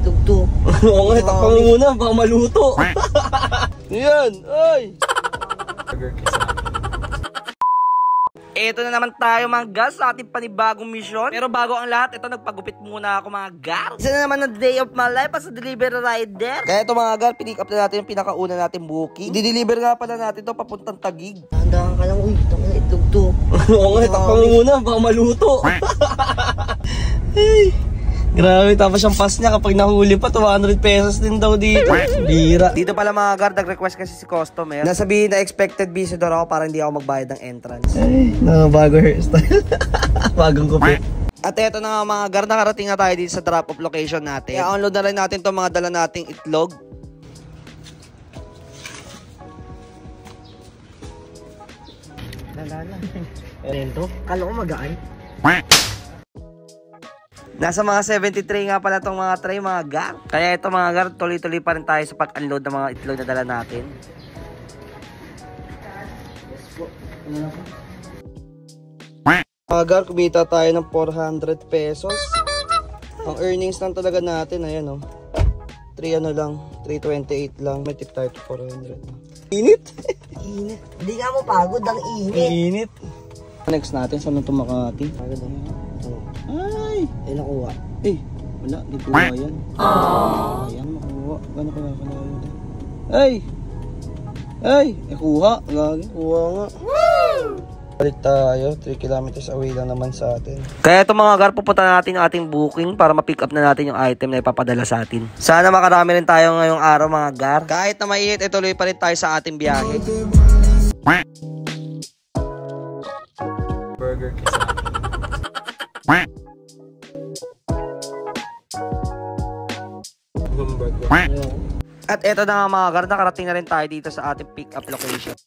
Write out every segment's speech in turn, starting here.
itlog to. Oo nga, takpan mo muna, baka maluto. Yan, ay! Ito na naman tayo mga gas sa ating panibagong misyon. Pero bago ang lahat, ito nagpagupit muna ako mga gar. Isa na naman na day of my life as a delivery rider. Kaya ito mga gar, pinick up na natin yung pinakauna natin booking. Di-deliver nga pala natin ito papuntang Taguig. Tandaan ka lang, uy, takpan itlog to. Oo nga, takpan mo muna, baka maluto. Ay, grabe, tapos yung pass niya kapag nahuli pa, 200 pesos din daw dito. Bira. Dito pala mga guard, nag-request kasi si customer. Nasabihin na expected visitor ako para hindi ako magbayad ng entrance. Ay, bago hairstyle. Bagong kupit. At eto na nga mga guard, nakarating na tayo dito sa drop-off location natin. I-unload na rin natin itong mga dala nating itlog. Lalala. Rento? Kala ko magaan. Nasa mga 73 nga pala itong mga tray mga gar. Kaya ito mga gar, tuloy-tuloy pa rin tayo sa pag-unload ng mga itlog na dala natin. Mga gar, kumita tayo ng 400 pesos. Ang earnings lang talaga natin, ayan o. 328 lang. May tip tayo to 400. Init? Init. Hindi nga mo pagod ang init. Init. Next natin, saan ito Makati? Pagod ang ay! Ay, nakuha. Eh, wala. Di kuha yan. Ayan, makuha. Gano'n kaya kalayo din? Ay! Ay! Kuha. Lagi. Kuha nga. Balik tayo. 3 kilometers away lang naman sa atin. Kaya ito mga gar, pupunta natin yung ating booking para ma-pick up na natin yung item na ipapadala sa atin. Sana makarami rin tayo ngayong araw mga gar. Kahit na mainit, ituloy pa rin tayo sa ating biyahe. Burger King. At eto na nga mga gar, nakarating na rin tayo dito sa ating pick up location.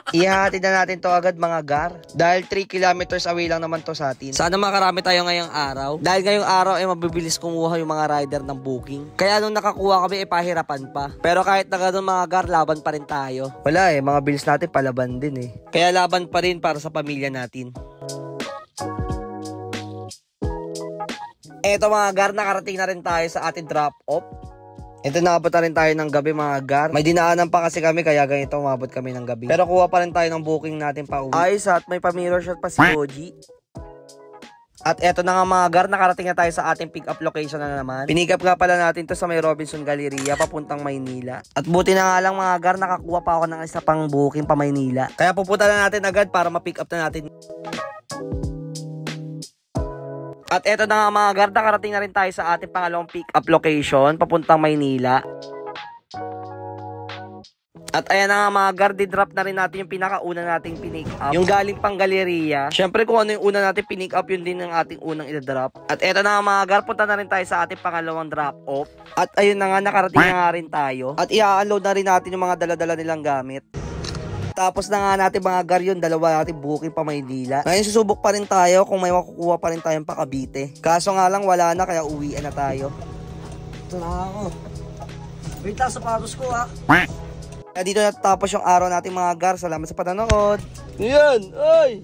Ihahatid na natin to agad mga gar. Dahil 3 kilometers away lang naman to sa atin. Sana makarami tayo ngayong araw. Dahil ngayong araw ay mabibilis kumuha yung mga rider ng booking. Kaya nung nakakuha kami pahirapan pa. Pero kahit na ganun mga gar, laban pa rin tayo. Wala mga bills natin palaban din Kaya laban pa rin para sa pamilya natin. Eto mga gar, nakarating na rin tayo sa ating drop off. Ito nakabot na rin tayo ng gabi mga gar. May dinaanan pa kasi kami kaya ganito umabot kami ng gabi. Pero kuha pa rin tayo ng booking natin pa uwi. Ayos at may pa-mirror shot pa si Koji. At eto na nga mga gar, nakarating na tayo sa ating pick up location na naman. Pinick up nga pala natin to sa may Robinson Galleria papuntang Maynila. At buti na nga lang mga gar, nakakuha pa ako ng isa pang booking pa Maynila. Kaya pupunta na natin agad para ma-pick up na natin. At eto na nga mga gar, nakarating na rin tayo sa ating pangalawang pick-up location, papuntang Maynila. At ayan na nga mga gar, di-drop na rin natin yung pinakauna nating pinick up. Yung galing pang Galleria. Siyempre kung ano yung una natin pinick up, yun din ang ating unang i-drop. At eto na nga mga gar, punta na rin tayo sa ating pangalawang drop off. At ayun na nga, nakarating na nga rin tayo. At i-unload na rin natin yung mga dala-dala nilang gamit. Tapos na nga natin mga gar yun, dalawa natin booking pa Maynila. Ngayon susubok pa rin tayo kung may makukuha pa rin tayong pa Cavite. Kaso nga lang wala na kaya uwian na tayo. Ito na ako. Wait lang, sapatos ko Kaya dito natatapos yung araw natin mga gar. Salamat sa panonood. Yan, ay!